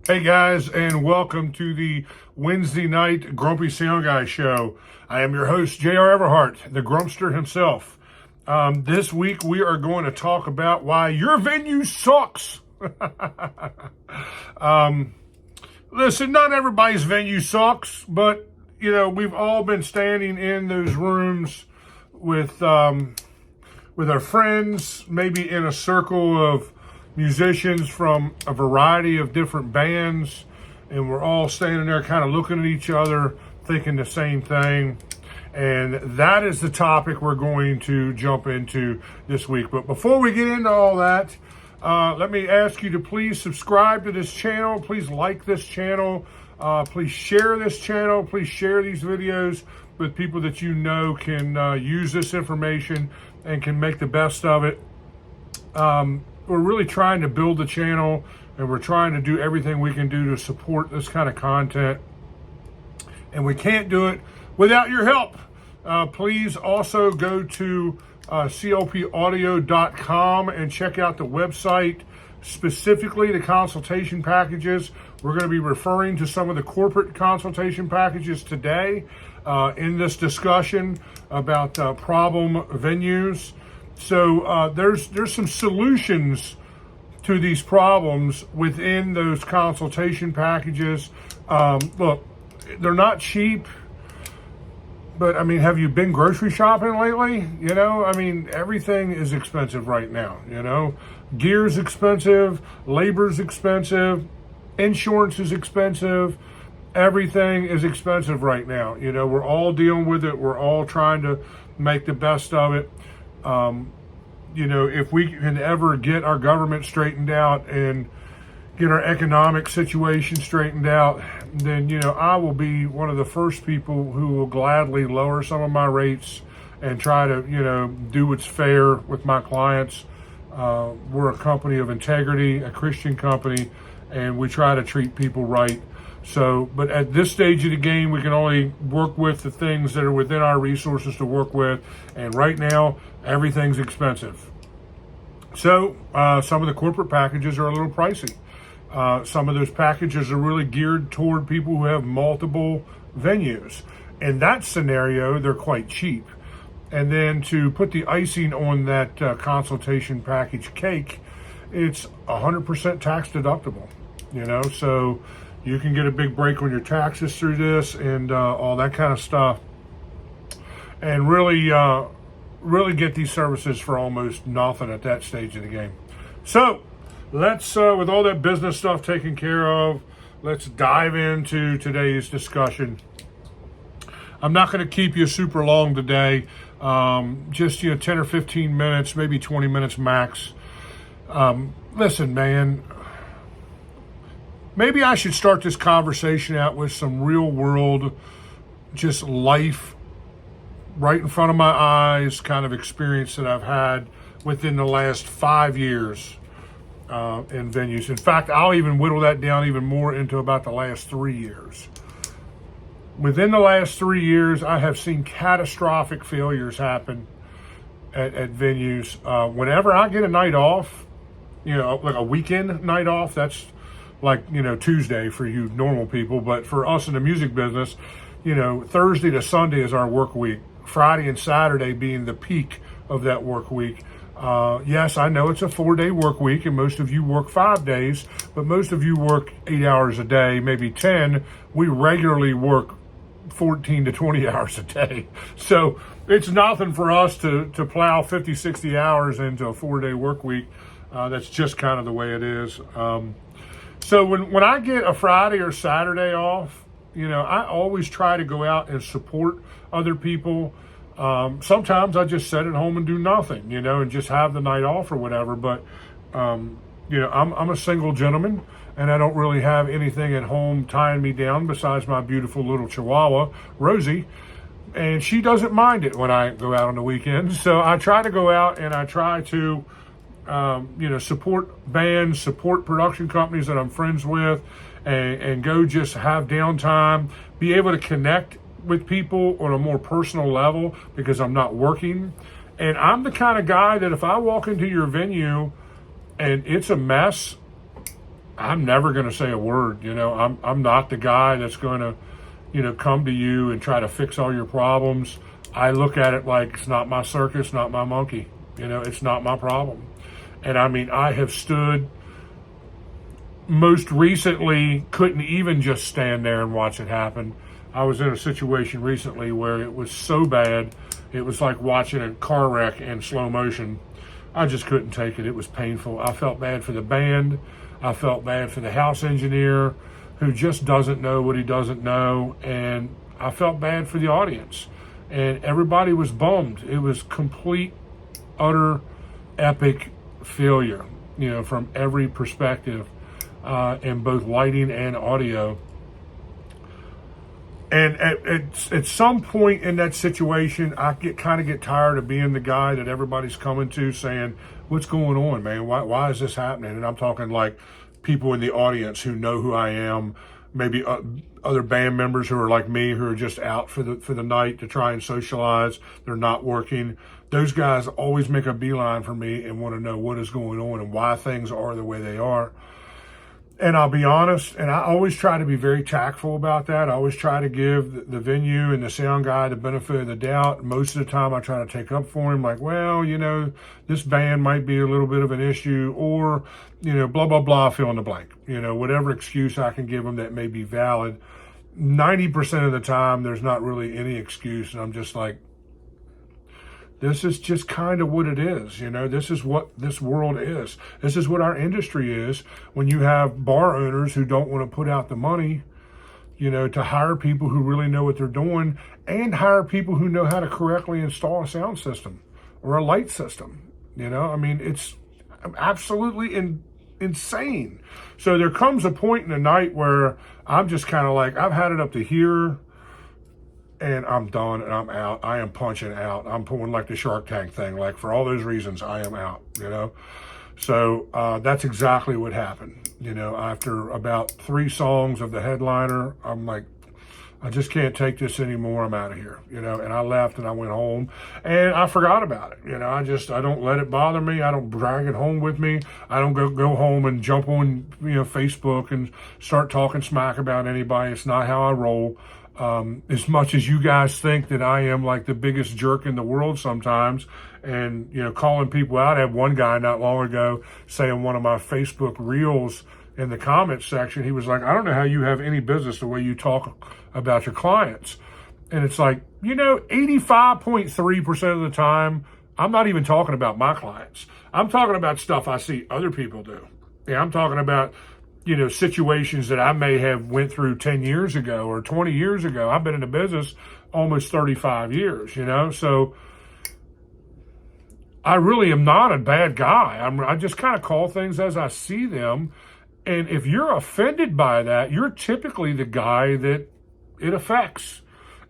Hey guys, and welcome to the Wednesday night Grumpy Sound Guy show. I am your host, J.R. Everhart, the Grumpster himself. This week we are going to talk about why your venue sucks. Listen, not everybody's venue sucks, but we've all been standing in those rooms with our friends, maybe in a circle of musicians from a variety of different bands, and we're all standing there kind of looking at each other, thinking the same thing. And that is the topic we're going to jump into this week. But before we get into all that, let me ask you to please subscribe to this channel. Please like this channel. Please share this channel. Please share these videos with people that you know can use this information and can make the best of it. We're really trying to build the channel, and we're trying to do everything we can do to support this kind of content. And we can't do it without your help. Please also go to clpaudio.com and check out the website, specifically the consultation packages. We're going to be referring to some of the corporate consultation packages today in this discussion about problem venues. So there's some solutions to these problems within those consultation packages. Look, they're not cheap, but I mean, have you been grocery shopping lately? Everything is expensive right now. Gear's expensive, labor's expensive, insurance is expensive. Everything is expensive right now. We're all dealing with it. We're all trying to make the best of it. If we can ever get our government straightened out and get our economic situation straightened out, then, I will be one of the first people who will gladly lower some of my rates and try to, do what's fair with my clients. We're a company of integrity, a Christian company, and we try to treat people right. So, but at this stage of the game, we can only work with the things that are within our resources to work with. And right now, everything's expensive. So, some of the corporate packages are a little pricey. Some of those packages are really geared toward people who have multiple venues. In that scenario, they're quite cheap. And then to put the icing on that consultation package cake, it's 100% tax deductible. So you can get a big break on your taxes through this and all that kind of stuff, and really get these services for almost nothing at that stage of the game. So let's, with all that business stuff taken care of, let's dive into today's discussion. I'm not going to keep you super long today, just 10 or 15 minutes, maybe 20 minutes max. Listen, man. Maybe I should start this conversation out with some real world, just life right in front of my eyes kind of experience that I've had within the last 5 years in venues. In fact, I'll even whittle that down even more into about the last 3 years. Within the last 3 years, I have seen catastrophic failures happen at venues. Whenever I get a night off, like a weekend night off, that's like, Tuesday for you normal people. But for us in the music business, Thursday to Sunday is our work week. Friday and Saturday being the peak of that work week. Yes, I know it's a 4-day work week and most of you work 5 days, but most of you work 8 hours a day, maybe 10. We regularly work 14 to 20 hours a day. So it's nothing for us to plow 50, 60 hours into a 4-day work week. That's just kind of the way it is. So when I get a Friday or Saturday off, I always try to go out and support other people. Sometimes I just sit at home and do nothing, and just have the night off or whatever. But, I'm a single gentleman, and I don't really have anything at home tying me down besides my beautiful little Chihuahua, Rosie. And she doesn't mind it when I go out on the weekends. So I try to go out and I try to support bands, support production companies that I'm friends with, and go just have downtime, be able to connect with people on a more personal level because I'm not working. And I'm the kind of guy that if I walk into your venue and it's a mess, I'm never going to say a word. I'm not the guy that's going to, come to you and try to fix all your problems. I look at it like it's not my circus, not my monkey. It's not my problem. And I mean, I have stood, most recently, couldn't even just stand there and watch it happen. I was in a situation recently where it was so bad, it was like watching a car wreck in slow motion. I just couldn't take it. It was painful. I felt bad for the band. I felt bad for the house engineer who just doesn't know what he doesn't know. And I felt bad for the audience. And everybody was bummed. It was complete, utter, epic failure, from every perspective, in both lighting and audio. And at some point in that situation, I get tired of being the guy that everybody's coming to saying, "What's going on, man? Why is this happening?" And I'm talking like people in the audience who know who I am, maybe other band members who are like me, who are just out for the night to try and socialize. They're not working. Those guys always make a beeline for me and want to know what is going on and why things are the way they are. And I'll be honest, and I always try to be very tactful about that. I always try to give the venue and the sound guy the benefit of the doubt. Most of the time I try to take up for him, like, well, this band might be a little bit of an issue, or, blah, blah, blah, fill in the blank. Whatever excuse I can give him that may be valid. 90% of the time, there's not really any excuse, and I'm just like, this is just kind of what it is. This is what this world is. This is what our industry is. When you have bar owners who don't want to put out the money, to hire people who really know what they're doing, and hire people who know how to correctly install a sound system or a light system. I mean, it's absolutely insane. So there comes a point in the night where I'm just kind of like, I've had it up to here, and I'm done, and I'm out. I am punching out. I'm pulling like the Shark Tank thing. Like, for all those reasons, I am out, So that's exactly what happened. After about 3 songs of the headliner, I'm like, I just can't take this anymore. I'm out of here, and I left and I went home and I forgot about it. I don't let it bother me. I don't drag it home with me. I don't go home and jump on, Facebook and start talking smack about anybody. It's not how I roll. As much as you guys think that I am like the biggest jerk in the world sometimes, and calling people out. I had one guy not long ago say in one of my Facebook reels in the comments section, he was like, "I don't know how you have any business the way you talk about your clients." And it's like, 85.3% of the time, I'm not even talking about my clients. I'm talking about stuff I see other people do. Yeah, I'm talking about situations that I may have went through 10 years ago or 20 years ago. I've been in the business almost 35 years, so I really am not a bad guy. I just kind of call things as I see them. And if you're offended by that, you're typically the guy that it affects.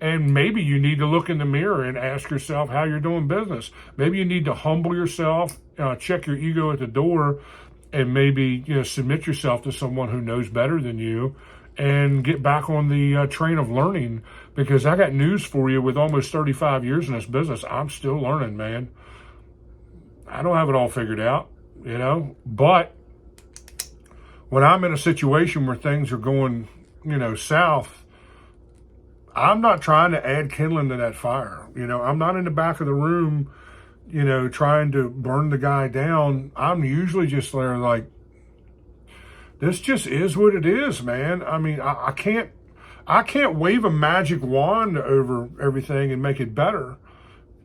And maybe you need to look in the mirror and ask yourself how you're doing business. Maybe you need to humble yourself, check your ego at the door, and maybe submit yourself to someone who knows better than you, and get back on the train of learning. Because I got news for you: with almost 35 years in this business, I'm still learning, man. I don't have it all figured out, But when I'm in a situation where things are going, south, I'm not trying to add kindling to that fire. I'm not in the back of the room, trying to burn the guy down. I'm usually just there like, this just is what it is, man. I mean, I can't wave a magic wand over everything and make it better.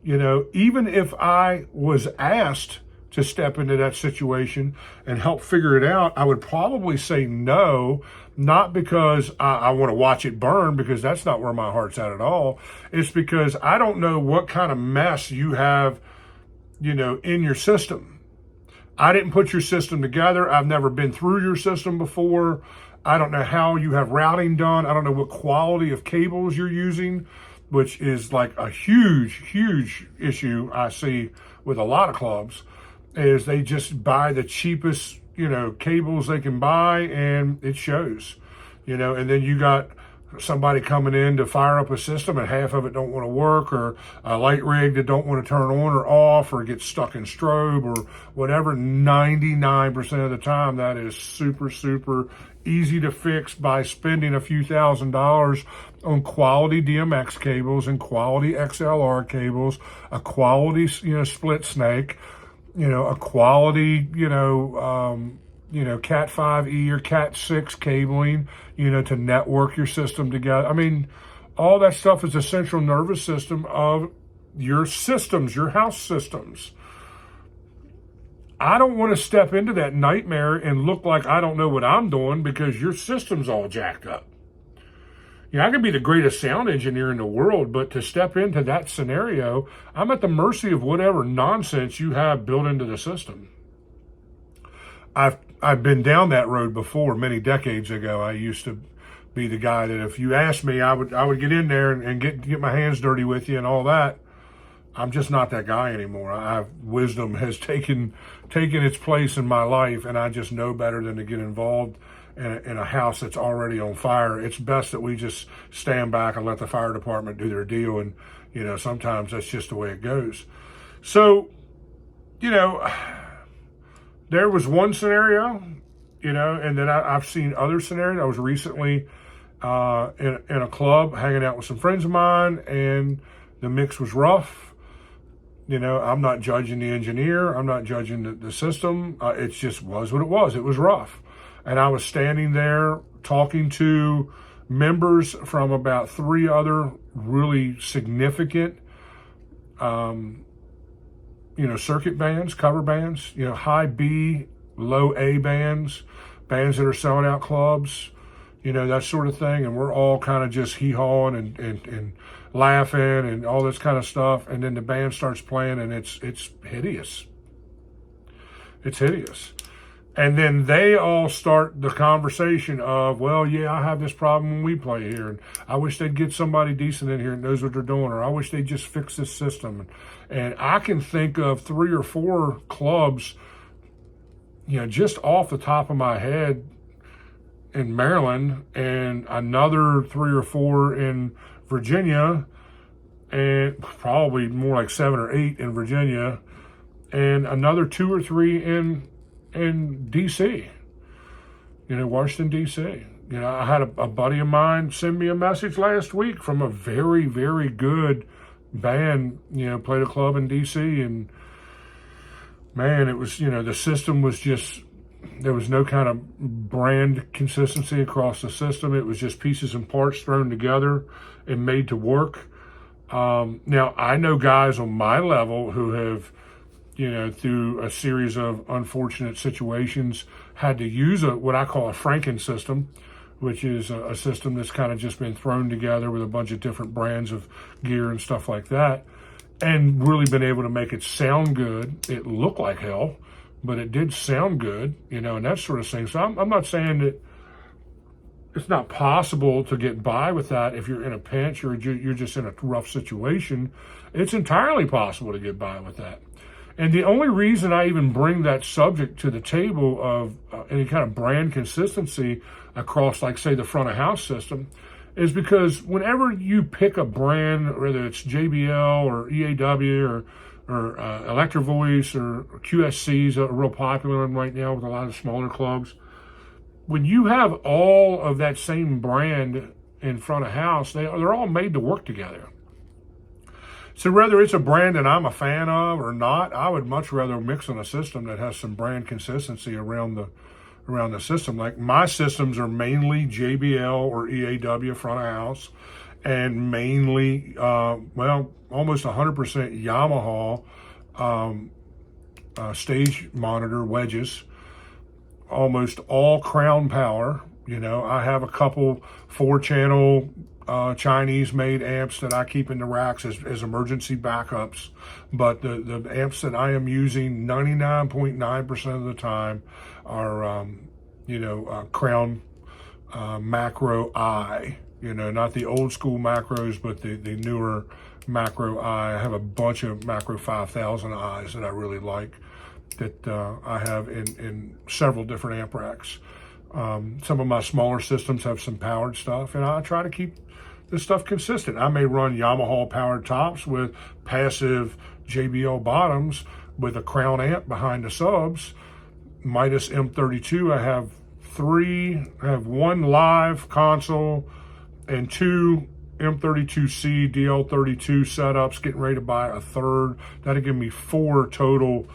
Even if I was asked to step into that situation and help figure it out, I would probably say no, not because I want to watch it burn, because that's not where my heart's at all. It's because I don't know what kind of mess you have, in your system. I didn't put your system together. I've never been through your system before. I don't know how you have routing done. I don't know what quality of cables you're using, which is like a huge, huge issue I see with a lot of clubs, is they just buy the cheapest, cables they can buy, and it shows, and then you got somebody coming in to fire up a system and half of it don't want to work, or a light rig that don't want to turn on or off, or get stuck in strobe or whatever. 99% of the time, that is super, super easy to fix by spending a few $1,000s on quality DMX cables and quality XLR cables, a quality, split snake, a quality, Cat 5e or Cat 6 cabling, to network your system together. I mean, all that stuff is the central nervous system of your systems, your house systems. I don't want to step into that nightmare and look like I don't know what I'm doing because your system's all jacked up. I could be the greatest sound engineer in the world, but to step into that scenario, I'm at the mercy of whatever nonsense you have built into the system. I've been down that road before many decades ago. I used to be the guy that if you asked me, I would get in there and get my hands dirty with you and all that. I'm just not that guy anymore. Wisdom has taken its place in my life, and I just know better than to get involved in a house that's already on fire. It's best that we just stand back and let the fire department do their deal, and sometimes that's just the way it goes. So, there was one scenario, and then I've seen other scenarios. I was recently in a club hanging out with some friends of mine, and the mix was rough. I'm not judging the engineer. I'm not judging the system. It just was what it was. It was rough. And I was standing there talking to members from about 3 other really significant, circuit bands, cover bands, high B, low A bands that are selling out clubs, that sort of thing. And we're all kind of just hee-hawing and laughing and all this kind of stuff. And then the band starts playing, and it's hideous. It's hideous. And then they all start the conversation of, well, yeah, I have this problem when we play here, and I wish they'd get somebody decent in here that knows what they're doing, or I wish they'd just fix this system. And I can think of 3 or 4 clubs, just off the top of my head in Maryland, and another 3 or 4 in Virginia, and probably more like 7 or 8 in Virginia, and another 2 or 3 in DC, Washington, DC. I had a buddy of mine send me a message last week from a very, very good band, played a club in DC, and man, it was, the system was just, there was no kind of brand consistency across the system. It was just pieces and parts thrown together and made to work. Now, I know guys on my level who have, through a series of unfortunate situations, had to use what I call a Franken system, which is a system that's kind of just been thrown together with a bunch of different brands of gear and stuff like that, and really been able to make it sound good. It looked like hell, but it did sound good, and that sort of thing. So I'm not saying that it's not possible to get by with that if you're in a pinch or you're just in a rough situation. It's entirely possible to get by with that. And the only reason I even bring that subject to the table of any kind of brand consistency across, like, say, the front of house system, is because whenever you pick a brand, whether it's JBL or EAW or Electro Voice or QSC's a real popular one right now with a lot of smaller clubs, when you have all of that same brand in front of house, they're all made to work together. So whether it's a brand that I'm a fan of or not, I would much rather mix on a system that has some brand consistency around the system. Like, my systems are mainly JBL or EAW front of house, and mainly, almost 100% Yamaha stage monitor wedges. Almost all Crown Power. I have a couple 4-channel Chinese-made amps that I keep in the racks as emergency backups, but the amps that I am using 99.9% of the time are, Crown Macro I. Not the old school macros, but the newer Macro I. I have a bunch of Macro 5000 I's that I really like, that I have in several different amp racks. Some of my smaller systems have some powered stuff, and I try to keep this stuff consistent. I may run Yamaha powered tops with passive JBL bottoms with a Crown amp behind the subs. Midas M32, I have one live console and two M32C DL32 setups, getting ready to buy a third. That'll give me 4 total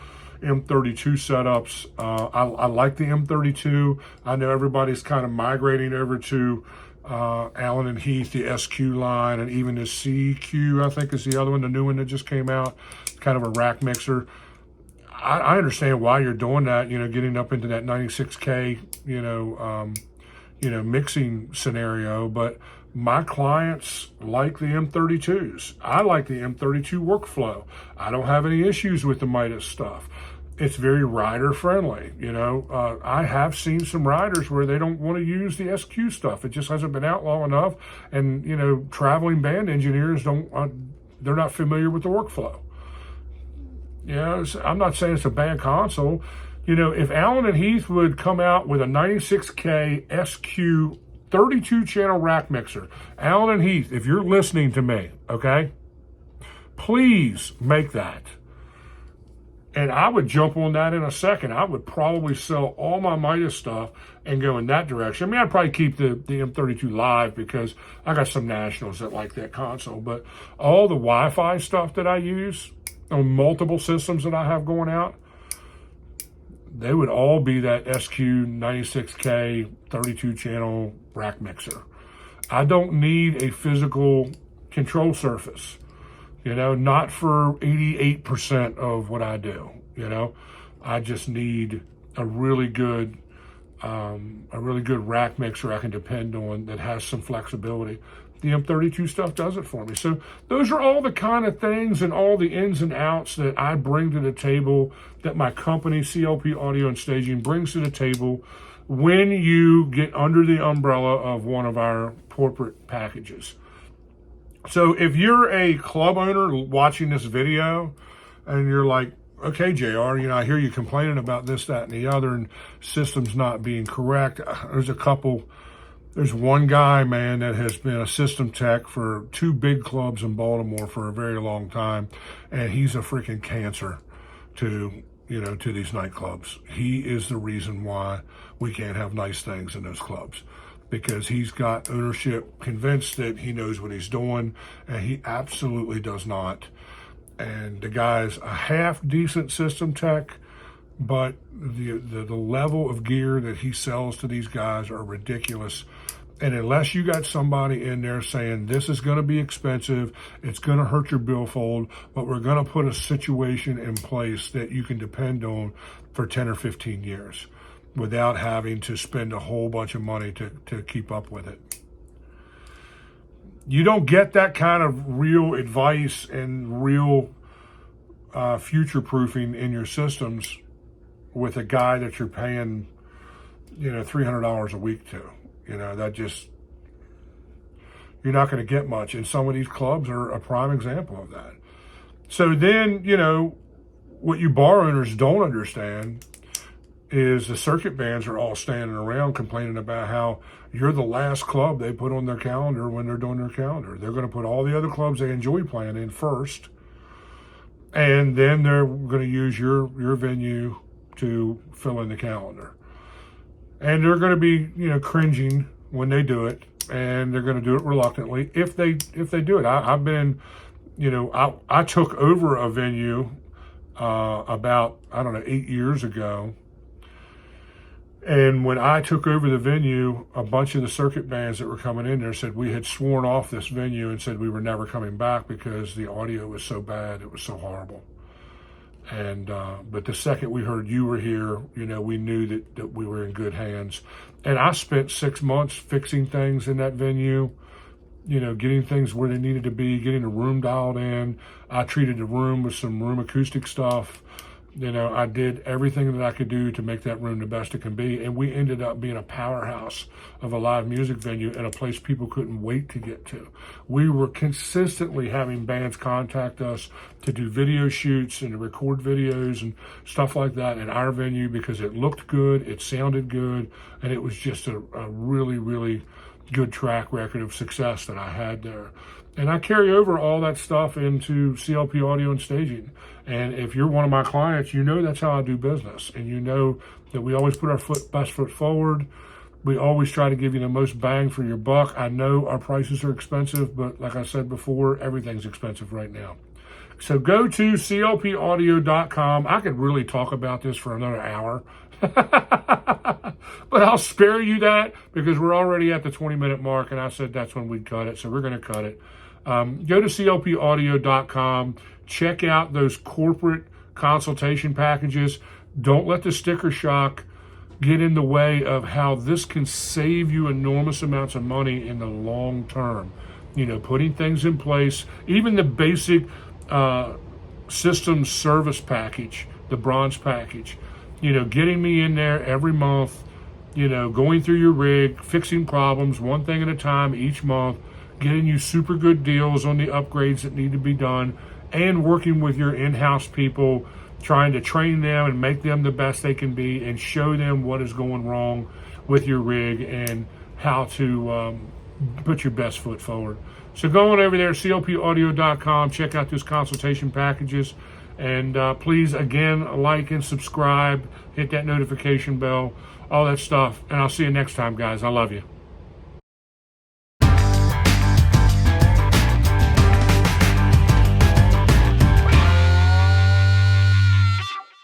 M32 setups. I like the M32. I know everybody's kind of migrating over to Allen and Heath, the SQ line, and even the CQ, I think is the other one, the new one that just came out, kind of a rack mixer. I understand why you're doing that, getting up into that 96K, mixing scenario, but my clients like the M32s. I like the M32 workflow. I don't have any issues with the Midas stuff. It's very rider friendly. I have seen some riders where they don't want to use the SQ stuff. It just hasn't been out long enough. And, traveling band engineers they're not familiar with the workflow. I'm not saying it's a bad console. If Allen and Heath would come out with a 96K SQ 32 channel rack mixer, Allen and Heath, if you're listening to me, okay, please make that. And I would jump on that in a second. I would probably sell all my Midas stuff and go in that direction. I mean, I'd probably keep the M32 live because I got some nationals that like that console. But all the Wi-Fi stuff that I use on multiple systems that I have going out, they would all be that SQ 96K 32 channel rack mixer. I don't need a physical control surface. Not for 88% of what I do. I just need a really good rack mixer I can depend on that has some flexibility. The M32 stuff does it for me. So those are all the kind of things and all the ins and outs that I bring to the table, that my company, CLP Audio and Staging, brings to the table when you get under the umbrella of one of our corporate packages. So if you're a club owner watching this video and you're like, okay, JR, I hear you complaining about this, that, and the other, and systems not being correct. There's one guy, man, that has been a system tech for 2 big clubs in Baltimore for a very long time, and he's a freaking cancer to these nightclubs. He is the reason why we can't have nice things in those clubs, because he's got ownership convinced that he knows what he's doing, and he absolutely does not. And the guy's a half decent system tech, but the level of gear that he sells to these guys are ridiculous. And unless you got somebody in there saying, this is going to be expensive, it's going to hurt your billfold, but we're going to put a situation in place that you can depend on for 10 or 15 years without having to spend a whole bunch of money to keep up with it. You don't get that kind of real advice and real future-proofing in your systems with a guy that you're paying, $300 a week to. You're not going to get much. And some of these clubs are a prime example of that. So then, what you bar owners don't understand is the circuit bands are all standing around complaining about how you're the last club they put on their calendar when they're doing their calendar. They're going to put all the other clubs they enjoy playing in first, and then they're going to use your venue to fill in the calendar. And they're going to be, cringing when they do it, and they're going to do it reluctantly if they do it. I've been, I took over a venue about 8 years ago. And when I took over the venue, a bunch of the circuit bands that were coming in there said we had sworn off this venue and said we were never coming back because the audio was so bad, it was so horrible. And but the second we heard you were here, we knew that we were in good hands. And I spent 6 months fixing things in that venue, getting things where they needed to be, getting the room dialed in. I treated the room with some room acoustic stuff, You know, I did everything that I could do to make that room the best it can be. And we ended up being a powerhouse of a live music venue and a place people couldn't wait to get to. We were consistently having bands contact us to do video shoots and to record videos and stuff like that at our venue because it looked good, it sounded good, and it was just a really, really good track record of success that I had there. And I carry over all that stuff into CLP Audio and Staging. And if you're one of my clients, you know that's how I do business. And you know that we always put our best foot forward. We always try to give you the most bang for your buck. I know our prices are expensive, but like I said before, everything's expensive right now. So go to clpaudio.com. I could really talk about this for another hour. But I'll spare you that because we're already at the 20-minute mark, and I said that's when we'd cut it, so we're going to cut it. Go to clpaudio.com. Check out those corporate consultation packages. Don't let the sticker shock get in the way of how this can save you enormous amounts of money in the long term. You know, putting things in place, even the basic system service package, the bronze package, you know, getting me in there every month, you know, going through your rig, fixing problems one thing at a time each month, getting you super good deals on the upgrades that need to be done, and working with your in-house people, trying to train them and make them the best they can be and show them what is going wrong with your rig and how to put your best foot forward. So go on over there, clpaudio.com, check out those consultation packages, and please, again, like and subscribe, hit that notification bell, all that stuff, and I'll see you next time, guys. I love you.